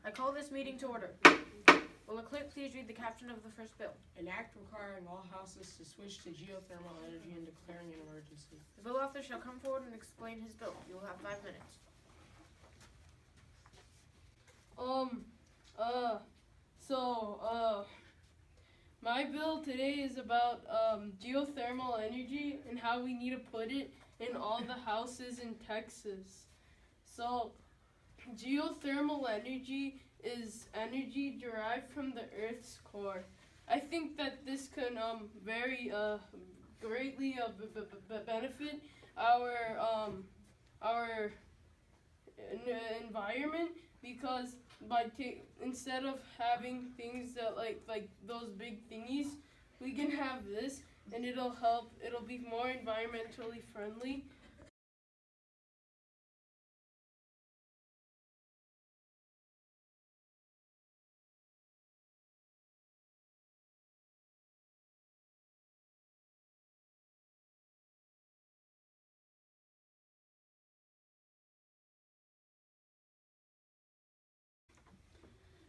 I call this meeting to order. Will the clerk please read the caption of the first bill? An act requiring all houses to switch to geothermal energy and declaring an emergency. The bill author shall come forward and explain his bill. You will have 5 minutes. My bill today is about geothermal energy and how we need to put it in all the houses in Texas. So, geothermal energy is energy derived from the Earth's core. I think that this can very greatly benefit our environment, because instead of having things that like those big thingies, we can have this, and it'll be more environmentally friendly.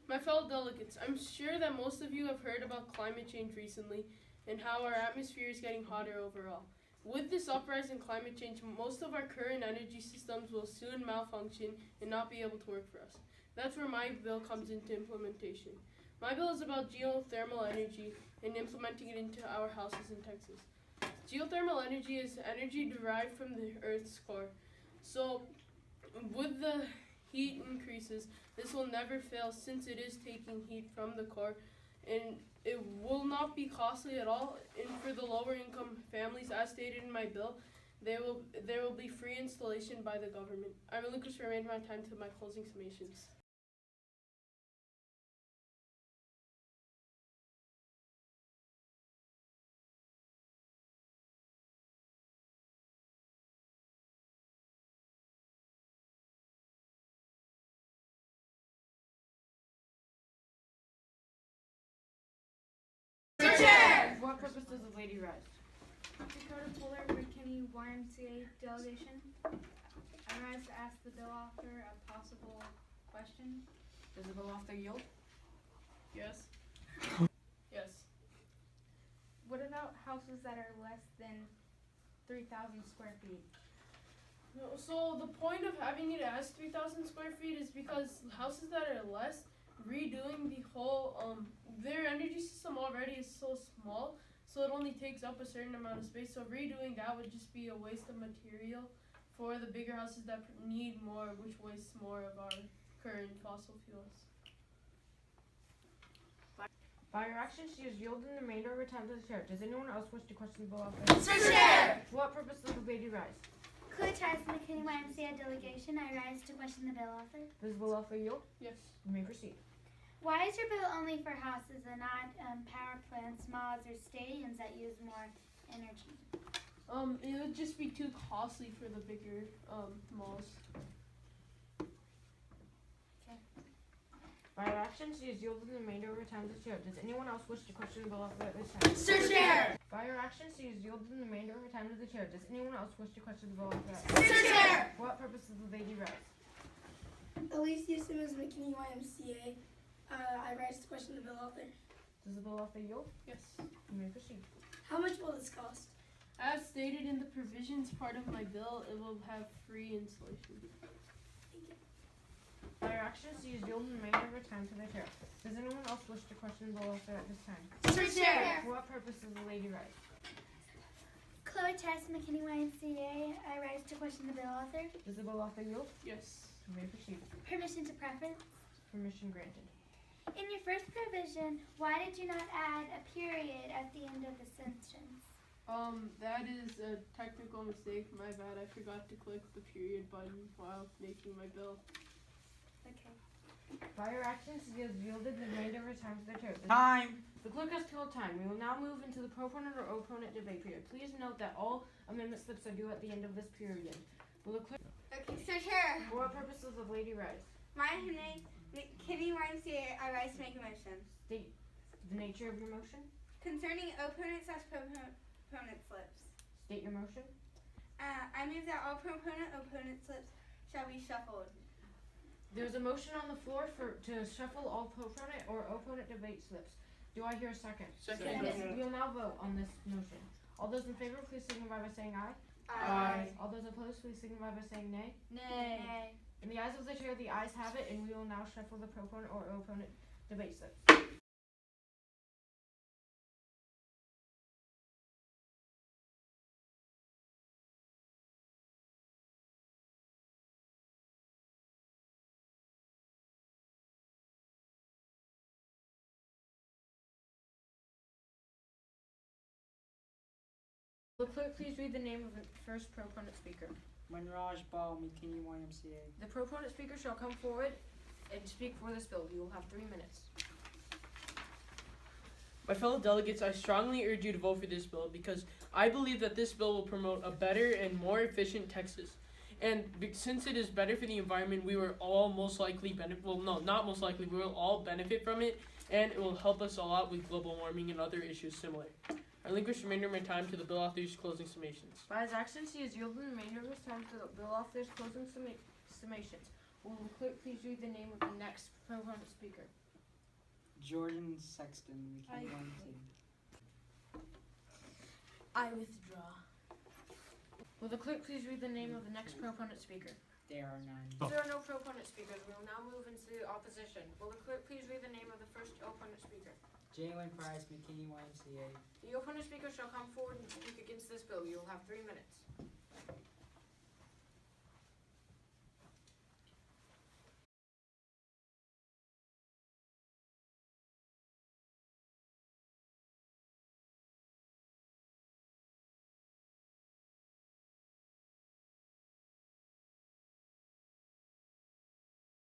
My fellow delegates, I'm sure that most of you have heard about climate change recently and how our atmosphere is getting hotter overall. With this uprise in climate change, most of our current energy systems will soon malfunction and not be able to work for us. That's where my bill comes into implementation. My bill is about geothermal energy and implementing it into our houses in Texas. Geothermal energy is energy derived from the Earth's core. So, with the heat increases, this will never fail, since it is taking heat from the core, and it will not be costly at all. And for the lower income families, as stated in my bill, there will be free installation by the government. I relinquish the remainder of my time to my closing summations. For what purpose does the lady rise? Dakota Fuller, McKinney YMCA delegation. I rise to ask the bill author a possible question. Does the bill author yield? Yes. Yes. What about houses that are less than 3,000 square feet? So the point of having it as 3,000 square feet is because houses that are less, redoing the whole, their energy system already is so small, so it only takes up a certain amount of space. So redoing that would just be a waste of material for the bigger houses that need more, which wastes more of our current fossil fuels. By your actions, she has yielded the remainder of her time to the chair. Does anyone else wish to question the bill author? Sir Chair! For what purpose does the lady rise? Claire Charles, McKinney YMCA delegation. I rise to question the bill author. Does the bill author yield? Yes. You may proceed. Why is your bill only for houses and not power plants, malls, or stadiums that use more energy? It would just be too costly for the bigger malls. Okay. By your actions, she has yielded the remainder of her time to the chair. Does anyone else wish to question the bill author at this time? Sir Chair! By your actions, she has yielded the remainder of her time to the chair. Does anyone else wish to question the bill author at this time? Sir Chair! For what purpose does the lady rise? Alicia Simmons, McKinney YMCA. I rise to question the bill author. Does the bill author yield? Yes. You may proceed. How much will this cost? As stated in the provisions part of my bill, it will have free installation. By your actions, she has yielded the remainder of her time to the chair. Does anyone else wish to question the bill author at this time? Sir Chair! For what purpose does the lady rise? Chloe Chess, McKinney YMCA. I rise to question the bill author. Does the bill author yield? Yes. You may proceed. Permission to preference. Permission granted. In your first provision, why did you not add a period at the end of the sentence? That is a technical mistake. My bad. I forgot to click the period button while making my bill. Okay. By your actions, she has yielded the remainder of her time to the chair. Time! The clerk has called time. We will now move into the proponent or opponent debate period. Please note that all amendment slips are due at the end of this period. Will the clerk... Okay, Sir Chair. For what purpose does the lady rise? My name is McKinney YMCA. I rise to make a motion. State the nature of your motion. Concerning opponent/proponent slips. State your motion. I move that all proponent/opponent slips shall be shuffled. There's a motion on the floor to shuffle all proponent or opponent debate slips. Do I hear a second? Second. We will now vote on this motion. All those in favor, please signify by saying aye. Aye. All those opposed, please signify by saying nay. Nay. In the eyes of the chair, the ayes have it, and we will now shuffle the proponent or opponent debate slips. Will the clerk please read the name of the first proponent speaker? Rajpal Bal, McKinney, YMCA. The proponent speaker shall come forward and speak for this bill. You will have 3 minutes. My fellow delegates, I strongly urge you to vote for this bill because I believe that this bill will promote a better and more efficient Texas. And since it is better for the environment, we will all most likely benefit. Well, no, not most likely. We will all benefit from it, and it will help us a lot with global warming and other issues similar. I relinquish the remainder of my time to the bill author's closing summations. By his actions, he has yielded the remainder of his time to the bill author's closing summations. Will the clerk please read the name of the next proponent speaker? Jordan Sexton, McKinney, YMCA. I withdraw. Will the clerk please read the name of the next proponent speaker? There are none. If there are no proponent speakers, we will now move into the opposition. Will the clerk please read the name of the first opponent speaker? JYG, McKinney, YMCA. The opponent speaker shall come forward and speak against this bill. You will have 3 minutes.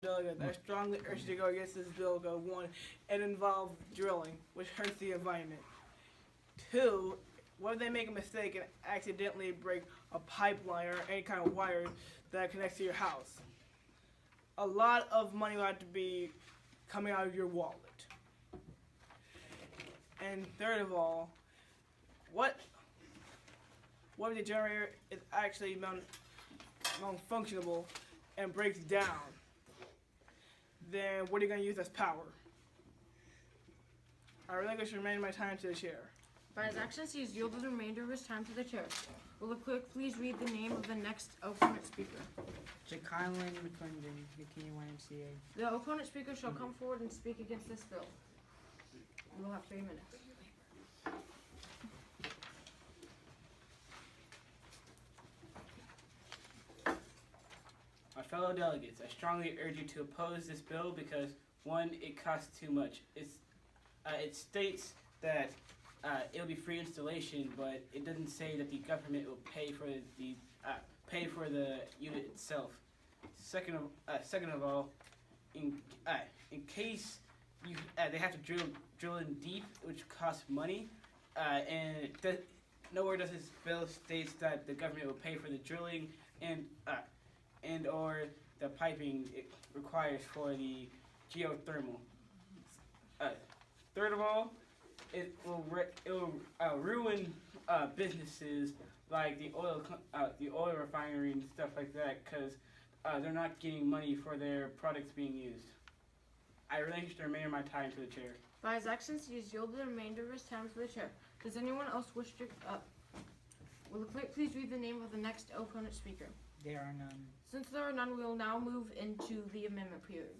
Delegates, I strongly urge you to go against this bill. Go 1, it involves drilling, which hurts the environment. 2, what if they make a mistake and accidentally break a pipeline or any kind of wire that connects to your house? A lot of money will have to be coming out of your wallet. And third of all, what if the generator is actually non-functionable and breaks down? Then what are you going to use as power? I relinquish the remainder of my time to the chair. By his actions, he has yielded the remainder of his time to the chair. Will the clerk please read the name of the next opponent speaker? Jacqueline McClendon, McKinney, YMCA. The opponent speaker shall come forward and speak against this bill. You will have 3 minutes. My fellow delegates, I strongly urge you to oppose this bill because 1, it costs too much. It states that it'll be free installation, but it doesn't say that the government will pay for the unit itself. Second of all, in case they have to drill in deep, which costs money, and nowhere does this bill states that the government will pay for the drilling and or the piping it requires for the geothermal. Third of all, it will ruin businesses like the oil refinery and stuff like that because they're not getting money for their products being used. I relinquish the remainder of my time to the chair. By his actions, he has yielded the remainder of his time to the chair. Does anyone else wish to? Will the clerk please read the name of the next opponent speaker? There are none. Since there are none, we will now move into the amendment period.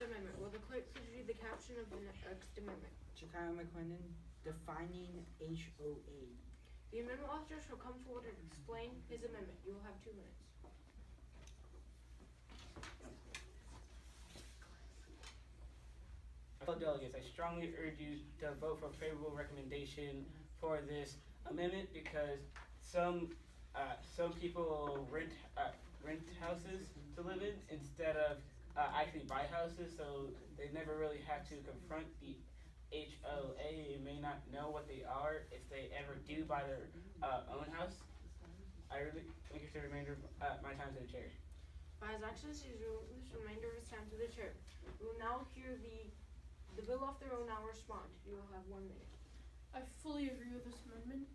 Amendment. Will the clerk please read the caption of the next amendment? Jacqueline McClendon, defining HOA. The amendment author shall come forward and explain his amendment. You will have 2 minutes. Fellow delegates, I strongly urge you to vote for a favorable recommendation for this amendment because some people rent houses to live in instead of actually buy houses, so they never really have to confront the HOA and may not know what they are if they ever do buy their own house. I relinquish the remainder of my time to the chair. By his actions, he will this remainder of his time to the chair. We will now hear the bill author will now respond. You will have 1 minute. I fully agree with this amendment.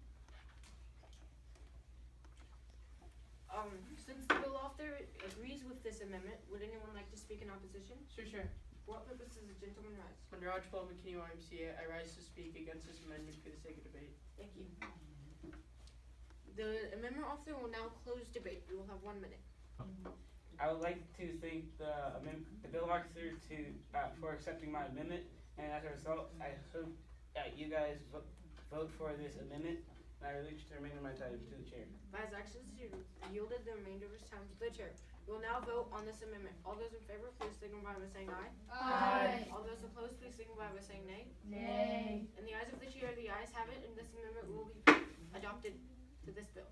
Since the bill author agrees with this amendment, would anyone like to speak in opposition? Sure. For what purpose does the gentleman rise? Under Rajpal McKinney YMCA, I rise to speak against this amendment for the sake of debate. Thank you. The amendment author will now close debate. You will have 1 minute. I would like to thank the bill author for accepting my amendment, and as a result, I hope you guys vote for this amendment, and I release the remainder of my time to the chair. By his actions, he yielded the remainder of his time to the chair. We will now vote on this amendment. All those in favor, please signify by saying aye. Aye. All those opposed, please signify by saying nay. Nay. In the eyes of the chair, the ayes have it, and this amendment will be adopted to this bill.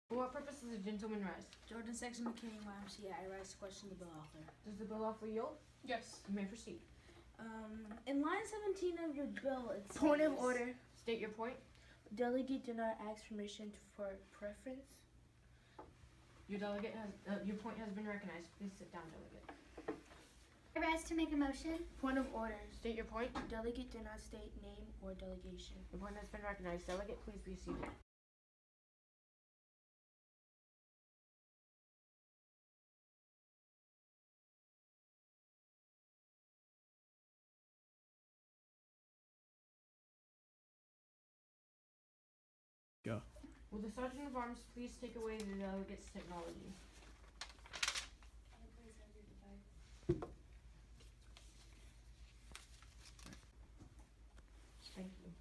For what purpose does the gentleman rise? Jordan Sexton McKinney YMCA. I rise to question the bill author. Does the bill author yield? Yes. You may proceed. In line 17 of your bill, it says, Point of order. State your point. Delegate did not ask permission for preference. Your point has been recognized. Please sit down, delegate. I rise to make a motion. Point of order. State your point. Delegate did not state name or delegation. Your point has been recognized. Delegate, please be seated. Go. Will the Sergeant of Arms please take away the delegate's technology? Thank you.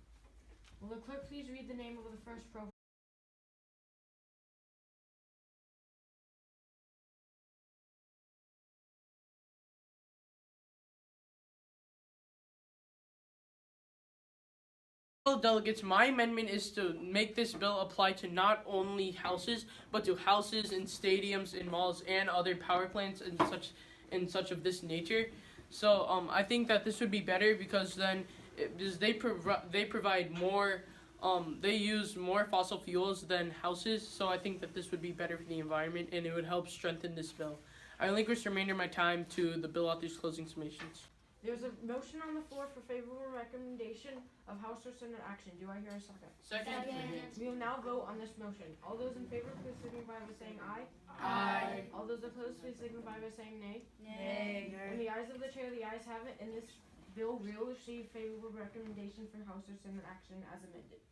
Will the clerk please read the name of the first pro? Delegates, my amendment is to make this bill apply to not only houses, but to houses and stadiums and malls and other power plants and such of this nature. So I think that this would be better because then they provide more, they use more fossil fuels than houses. So I think that this would be better for the environment and it would help strengthen this bill. I relinquish the remainder of my time to the bill author's closing summations. There's a motion on the floor for favorable recommendation of House or Senate action. Do I hear a second? Second. We will now vote on this motion. All those in favor, please signify by saying aye. Aye. All those opposed, please signify by saying nay. Nay. In the eyes of the chair, the ayes have it, and this bill will receive favorable recommendation for House or Senate action as amended.